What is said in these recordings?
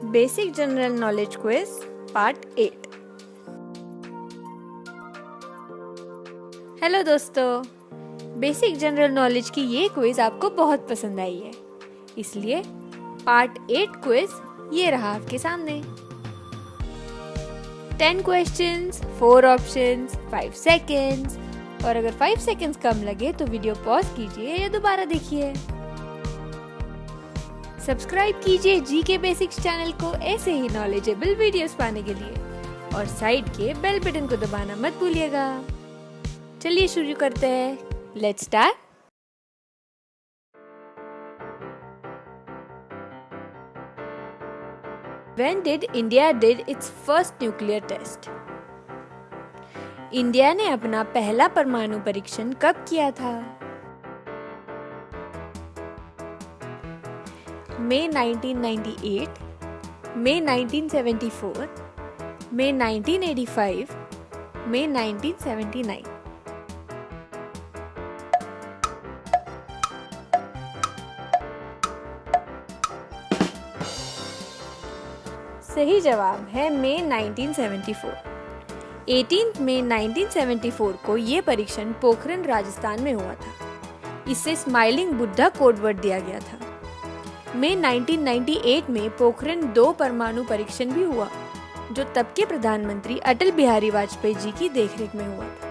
Basic general knowledge quiz part 8। Hello दोस्तों, basic general knowledge की ये क्विज आपको बहुत पसंद आई है, इसलिए पार्ट 8 क्विज ये रहा आपके सामने। 10 क्वेश्चंस, 4 ऑप्शंस, 5 सेकेंड्स, और अगर 5 सेकेंड्स कम लगे तो वीडियो पॉज कीजिए या दोबारा देखिए। सब्सक्राइब कीजिए जीके बेसिक्स चैनल को ऐसे ही नॉलेजेबल वीडियोस पाने के लिए, और साइड के बेल बटन को दबाना मत भूलिएगा। चलिए शुरू करते हैं। Let's start. When did India did its first nuclear test? India ने अपना पहला परमाणु परीक्षण कब किया था? मई 1998, मई 1974, मई 1985, मई 1979। सही जवाब है मई 1974। 18 मई 1974 को ये परीक्षण पोखरण राजस्थान में हुआ था। इसे स्माइलिंग बुद्धा कोडवर्ड दिया गया था। मई 1998 में पोखरण 2 परमाणु परीक्षण भी हुआ, जो तब के प्रधानमंत्री अटल बिहारी वाजपेयी जी की देखरेख में हुआ था।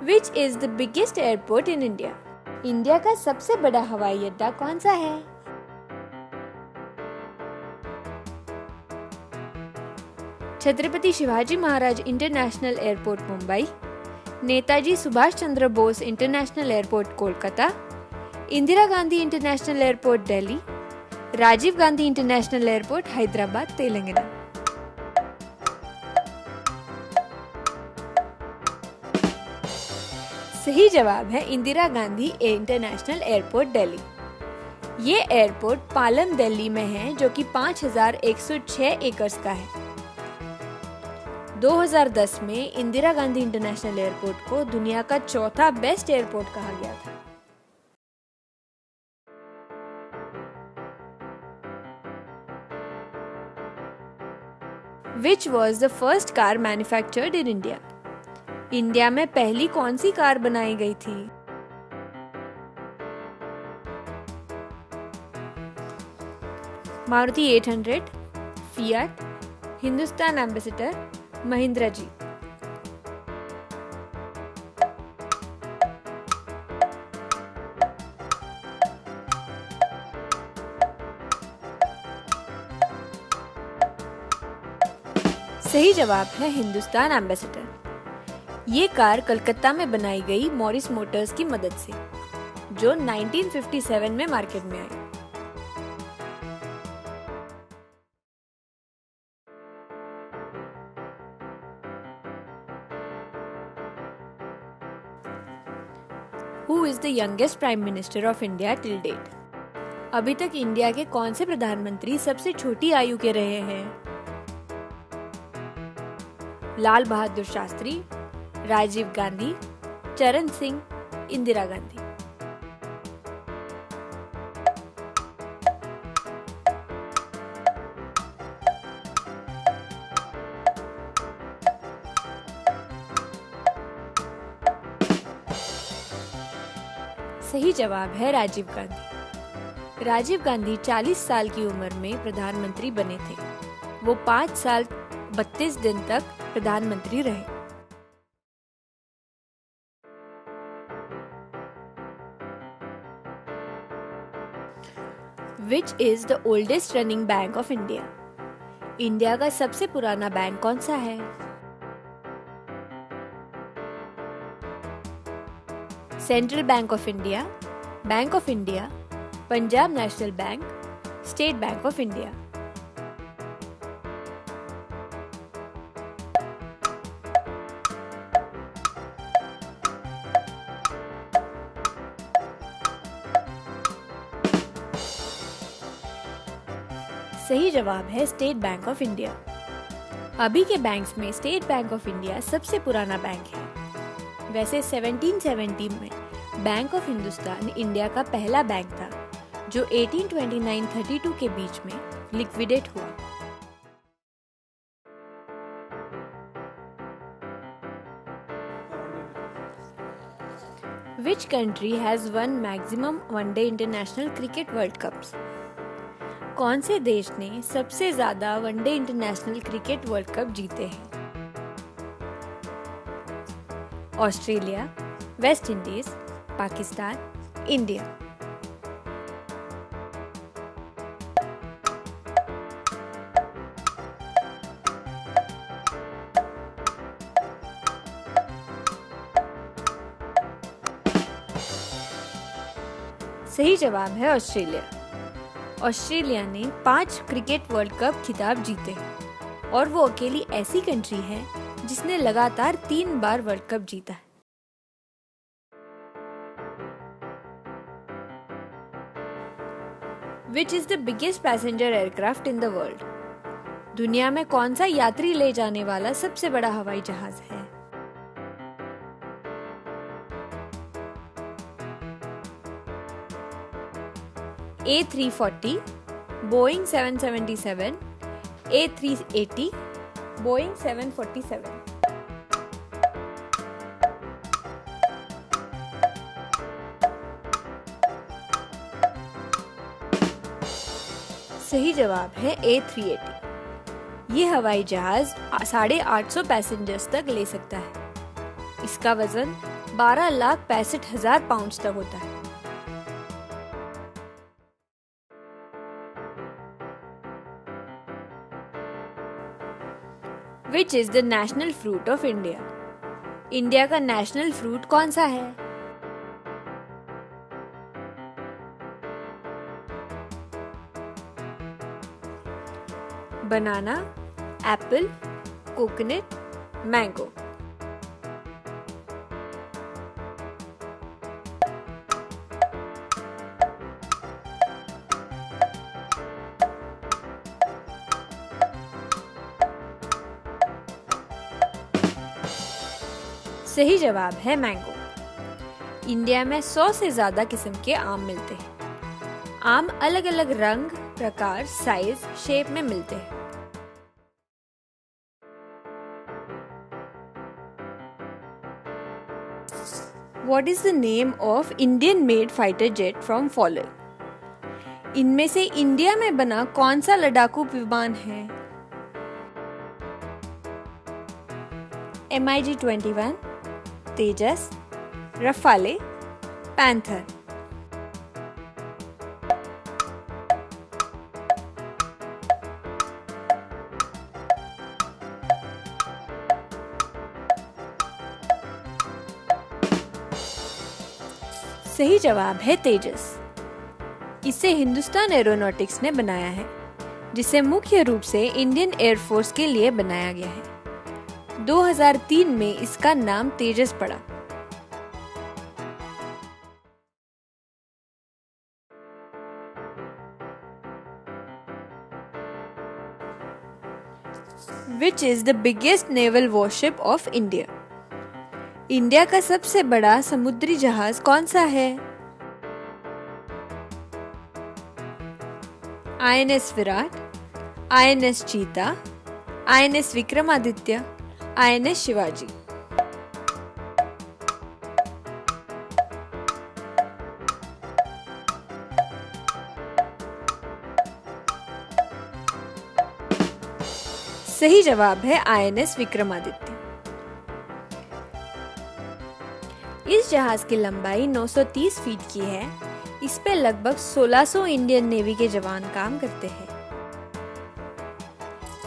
Which is the biggest airport in India? India का सबसे बड़ा हवाई अड्डा कौन सा है? Chhatrapati Shivaji Maharaj international airport Mumbai, Netaji Subhash Chandra Bose international airport Kolkata, Indira Gandhi international airport Delhi, Rajiv Gandhi international airport Hyderabad Telangana. सही जवाब है इंदिरा गांधी इंटरनेशनल एयरपोर्ट दिल्ली। ये एयरपोर्ट पालम दिल्ली में है, जो कि 5106 एकड़ का है। 2010 में इंदिरा गांधी इंटरनेशनल एयरपोर्ट को दुनिया का चौथा बेस्ट एयरपोर्ट कहा गया था। Which was the first car manufactured in India? India में पहली कौन सी कार बनाई गई थी? मारुति 800, फिएट, हिंदुस्तान एम्बेसडर, महिंद्रा जी। सही जवाब है हिंदुस्तान एम्बेसडर। ये कार कलकत्ता में बनाई गई मॉरिस मोटर्स की मदद से, जो 1957 में मार्केट में आई। Who is the youngest Prime Minister of India till date? अभी तक इंडिया के कौन से प्रधानमंत्री सबसे छोटी आयु के रहे हैं? लाल बहादुर शास्त्री, राजीव गांधी, चरण सिंह, इंदिरा गांधी। सही जवाब है राजीव गांधी। राजीव गांधी 40 साल की उम्र में प्रधानमंत्री बने थे। वो 5 साल 32 दिन तक प्रधानमंत्री रहे। Which is the oldest running bank of India? India का सबसे पुराना बैंक कौन सा है? Central bank of India, bank of India, Punjab national bank, state bank of India. सही जवाब है स्टेट बैंक ऑफ इंडिया। अभी के बैंक्स में स्टेट बैंक ऑफ इंडिया सबसे पुराना बैंक है। वैसे 1770 में बैंक ऑफ हिंदुस्तान इंडिया का पहला बैंक था, जो 1829-32 के बीच में लिक्विडेट हुआ। Which country has won maximum one-day international cricket World Cups? कौन से देश ने सबसे ज्यादा one day international cricket world cup जीते हैं? Australia, West Indies, Pakistan, India. सही जवाब है ऑस्ट्रेलिया। ऑस्ट्रेलिया ने 5 क्रिकेट वर्ल्ड कप खिताब जीते हैं और वो अकेली ऐसी कंट्री है जिसने लगातार 3 बार वर्ल्ड कप जीता है। Which is the biggest passenger aircraft in the world? दुनिया में कौन सा यात्री ले जाने वाला सबसे बड़ा हवाई जहाज है? A340, Boeing 777, A380, Boeing 747। सही जवाब है A380। ये हवाई जहाज 850 पैसेंजर्स तक ले सकता है। इसका वजन 12,65,000 पाउंड तक होता है। Which is the national fruit of India? India का नेशनल फ्रूट कौन सा है? बनाना, एप्पल, कोकोनट, मैंगो। सही जवाब है मैंगो। इंडिया में 100 से ज्यादा किस्म के आम मिलते हैं। आम अलग अलग रंग, प्रकार, साइज, शेप में मिलते हैं। What is the name of Indian made fighter jet from following? इनमें से इंडिया में बना कौन सा लड़ाकू विमान है? MiG-21, तेजस, रफाले, पैंथर। सही जवाब है तेजस। इसे हिंदुस्तान एरोनॉटिक्स ने बनाया है, जिसे मुख्य रूप से इंडियन एयरफोर्स के लिए बनाया गया है। 2003 में इसका नाम तेजस पड़ा। Which is the biggest naval warship of India? India का सबसे बड़ा समुद्री जहाज कौन सा है? INS विराट, INS चीता, INS विक्रमादित्य, INS शिवाजी। सही जवाब है INS विक्रमादित्य। इस जहाज की लंबाई 930 फीट की है। इस पे लगभग 1600 इंडियन नेवी के जवान काम करते हैं।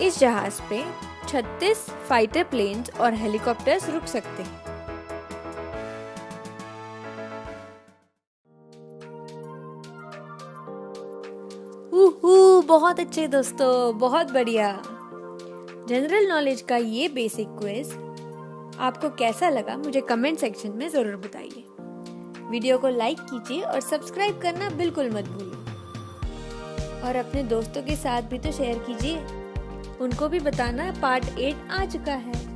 इस जहाज पे 36 फाइटर प्लेन्स और हेलीकॉप्टर्स रुक सकते हैं। बहुत अच्छे दोस्तों, बहुत बढ़िया। जनरल नॉलेज का ये बेसिक क्विज आपको कैसा लगा मुझे कमेंट सेक्शन में जरूर बताइए। वीडियो को लाइक कीजिए और सब्सक्राइब करना बिल्कुल मत भूलिए और अपने दोस्तों के साथ भी तो शेयर कीजिए। उनको भी बताना पार्ट 8 आ चुका है।